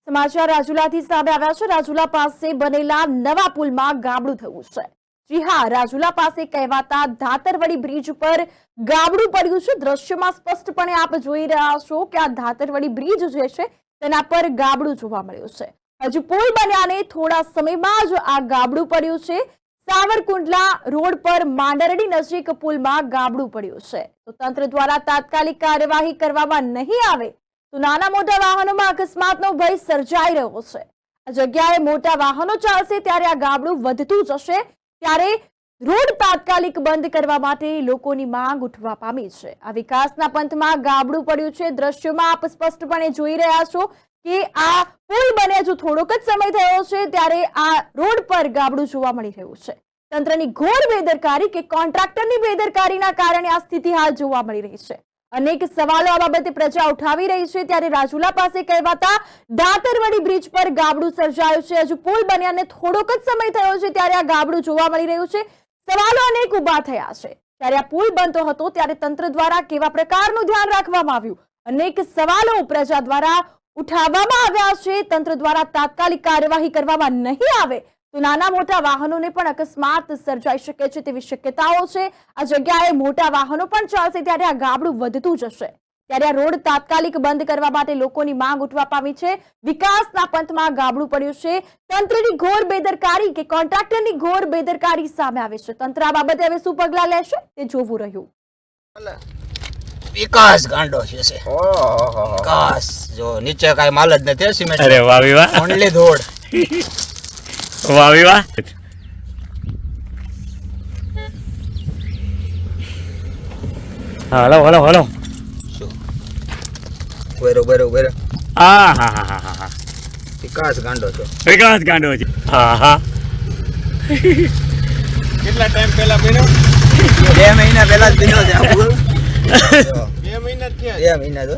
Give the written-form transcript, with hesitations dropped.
સમાચાર રાજુલાથી સામે આવ્યા છે। રાજુલા પાસે બનેલા નવા પુલમાં ગાબડું થયું છે। જી હા, રાજુલા પાસે કહેવાતા ધાતરવડી બ્રિજ પર ગાબડું પડ્યું છે। દ્રશ્યમાં સ્પષ્ટપણે આપ જોઈ રહ્યા છો કે આ ધાતરવડી બ્રિજ જે છે તેના પર ગાબડું જોવા મળ્યું છે। હજુ પુલ બન્યાને થોડા સમયમાં જ આ ગાબડું પડ્યું છે। સાવરકુંડલા રોડ પર માંડરડી નજીક પુલમાં ગાબડું પડ્યું છે। તો તંત્ર દ્વારા તાત્કાલિક કાર્યવાહી કરવામાં નહીં આવે તો નાના મોટા વાહનોમાં અકસ્માતનો ભય સર્જાઈ રહ્યો છે। આ જગ્યાએ મોટા વાહનો ચાલશે ત્યારે આ ગાબડું વધતું જશે, ત્યારે રોડ તાત્કાલિક બંધ કરવા માટે લોકોની માંગ ઉઠવા પામી છે। આ વિકાસના પંથમાં ગાબડું પડ્યું છે। દ્રશ્યોમાં આપ સ્પષ્ટપણે જોઈ રહ્યા છો કે આ પુલ બને હજુ થોડોક જ સમય થયો છે ત્યારે આ રોડ પર ગાબડું જોવા મળી રહ્યું છે। તંત્રની ઘોર બેદરકારી કે કોન્ટ્રાક્ટરની બેદરકારીના કારણે આ સ્થિતિ હાલ જોવા મળી રહી છે। અનેક સવાલો આ બાબતે પ્રજા ઉઠાવી રહી છે ત્યારે રાજુલા પાસે કહેવાતા દાતરવડી બ્રિજ પર ગાબડું સર્જાયું છે। હજુ પુલ બન્યાને થોડોક જ સમય થયો છે ત્યારે આ ગાબડું જોવા મળી રહ્યું છે। સવાલો અનેક ઉભા થયા છે ત્યારે આ પુલ બનતો હતો ત્યારે તંત્ર દ્વારા કેવા પ્રકારનું ધ્યાન રાખવામાં આવ્યું, અનેક સવાલો પ્રજા દ્વારા ઉઠાવવામાં આવ્યા છે। તંત્ર દ્વારા તાત્કાલિક કાર્યવાહી કરવામાં નહીં આવે તો નાના મોટા વાહનોને પણ અકસ્માત સર્જાઈ શકે છે તેવી શક્યતાઓ છે। આ જગ્યાએ મોટા વાહનો પણ ચાલશે ત્યારે આ ગાબડું વધતું જશે, ત્યારે આ રોડ તાત્કાલિક બંધ કરવા માટે લોકોની માંગ ઉઠવા પામી છે। વિકાસના પંથમાં ગાબડું પડ્યું છે। તંત્રની ઘોર બેદરકારી કે કોન્ટ્રાક્ટરની ઘોર બેદરકારી સામે આવે છે। તંત્ર આ બાબતે હવે શું પગલાં લેશે તે જોવું રહ્યું। વિકાસ ગાંડો છે વિકાસ જો નીચે કાઈ માલ જ નથી સિમેન્ટ। અરે વાહ વી વાહ, ઓનલી ધોડ વાહ વી વાહ। હાલો હાલો હાલો। બરોબર આ હા હા હા હા, વિકાસ ગાંડો છે। વિકાસ ગાંડો છે। હા હા, કેટલા ટાઈમ પહેલા બન્યો? 2 મહિના પહેલા જ બન્યો છે આ પુલ। 2 મહિના થયા? 2 મહિના તો